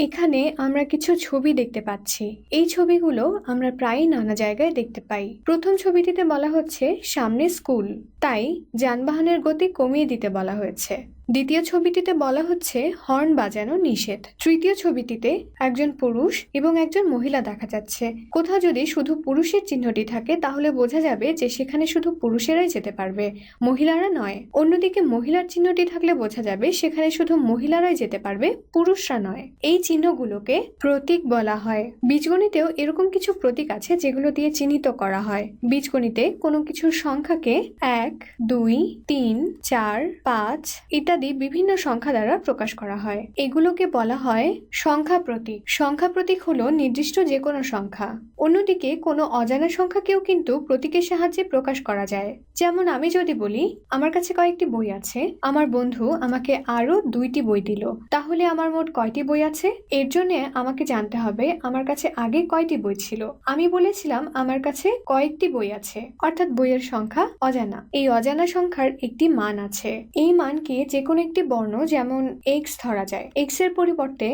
এখানে আমরা কিছু ছবি দেখতে পাচ্ছি। এই ছবিগুলো আমরা প্রায়ই নানা জায়গায় দেখতে পাই। প্রথম ছবিটিতে বলা হচ্ছে সামনে স্কুল, তাই যানবাহনের গতি কমিয়ে দিতে বলা হয়েছে। দ্বিতীয় ছবিটিতে বলা হচ্ছে হর্ন বাজানো নিষেধ। তৃতীয় ছবিটিতে একজন পুরুষ এবং একজন মহিলা দেখা যাচ্ছে। কোথাও যদি শুধু পুরুষের চিহ্নটি থাকে তাহলে বোঝা যাবে যে সেখানে শুধু পুরুষেরাই যেতে পারবে, মহিলারা নয়। অন্যদিকে মহিলার চিহ্নটি থাকলে বোঝা যাবে সেখানে শুধু মহিলারাই যেতে পারবে, পুরুষরা নয়। এই চিহ্নগুলোকে প্রতীক বলা হয়। বীজগণিতেও এরকম কিছু প্রতীক আছে যেগুলো দিয়ে চিহ্নিত করা হয়। বীজগণিতে কোনো কিছুর সংখ্যাকে 1, 2, 3, 4, 5 ইত্যাদি বিভিন্ন সংখ্যা দ্বারা প্রকাশ করা হয়। এগুলোকে বলা হয় সংখ্যা প্রতীক। সংখ্যা প্রতীক হলো নির্দিষ্ট যে কোনো সংখ্যা। অন্যদিকে কোনো অজানা সংখ্যাকেও কিন্তু প্রতীকের সাহায্যে প্রকাশ করা যায়। যেমন আমি যদি বলি আমার কাছে কয়েকটি বই আছে, আমার বন্ধু আমাকে আরো 2টি বই দিল, তাহলে আমার মোট কয়টি বই আছে? এর জন্য আমাকে জানতে হবে আমার কাছে আগে কয়টি বই ছিল। আমি বলেছিলাম আমার কাছে কয়েকটি বই আছে, অর্থাৎ বইয়ের সংখ্যা অজানা। এই অজানা সংখ্যার একটি মান আছে। এই মানকে যে কোনো একটি বর্ণ যেমন x ধরা যায়। x এর পরিবর্তে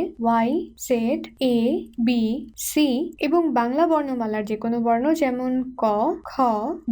y, z, a, b, c এবং বাংলা বর্ণমালার যে কোনো বর্ণ যেমন ক, খ,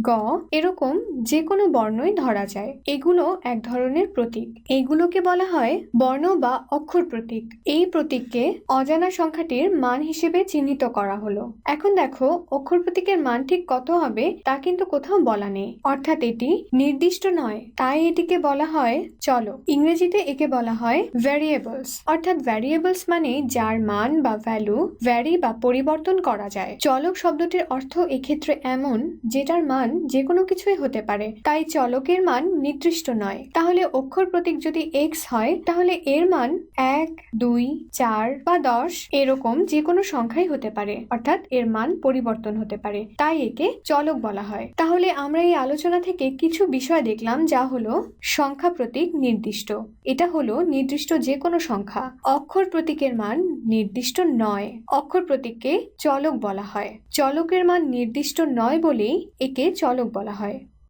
গ এরকম যে কোনো বর্ণই ধরা যায়। এগুলো এক ধরনের প্রতীক। এইগুলোকে বলা হয় বর্ণ বা অক্ষর প্রতীক। এই প্রতীককে অজানা সংখ্যাটির মান হিসেবে চিহ্নিত করা হলো। এখন দেখো অক্ষর প্রতীকের মান ঠিক কত হবে তা কিন্তু কোথাও বলা নেই, অর্থাৎ এটি নির্দিষ্ট নয়, তাই এটিকে বলা হয় চলক। ইংরেজিতে একে বলা হয় ভ্যারিয়েবলস, অর্থাৎ ভ্যারিয়েবলস মানে যার মান বা ভ্যালু ভ্যারি বা পরিবর্তন করা যায়। চলক শব্দটির অর্থ এক্ষেত্রে এমন যেটার মান যে কোনো কিছুই হতে পারে, তাই চলকের মান নির্দিষ্ট নয়। তাহলে অক্ষর প্রতীক যদি x হয় তাহলে এর মান 1, 2, 4 বা 10 এরকম যে কোনো সংখ্যাই হতে পারে, অর্থাৎ এর মান পরিবর্তন হতে পারে, তাই একে চলক বলা হয়। তাহলে আমরা এই আলোচনা থেকে কিছু বিষয় দেখলাম, যা হলো সংখ্যা প্রতীক নির্দিষ্ট, এটা হলো নির্দিষ্ট যে কোনো সংখ্যা। অক্ষর প্রতীকের মান নির্দিষ্ট নয়, অক্ষর প্রতীককে চলক বলা হয়। চলকের মান নির্দিষ্ট নয় বলেই একে চলক বলা হয়।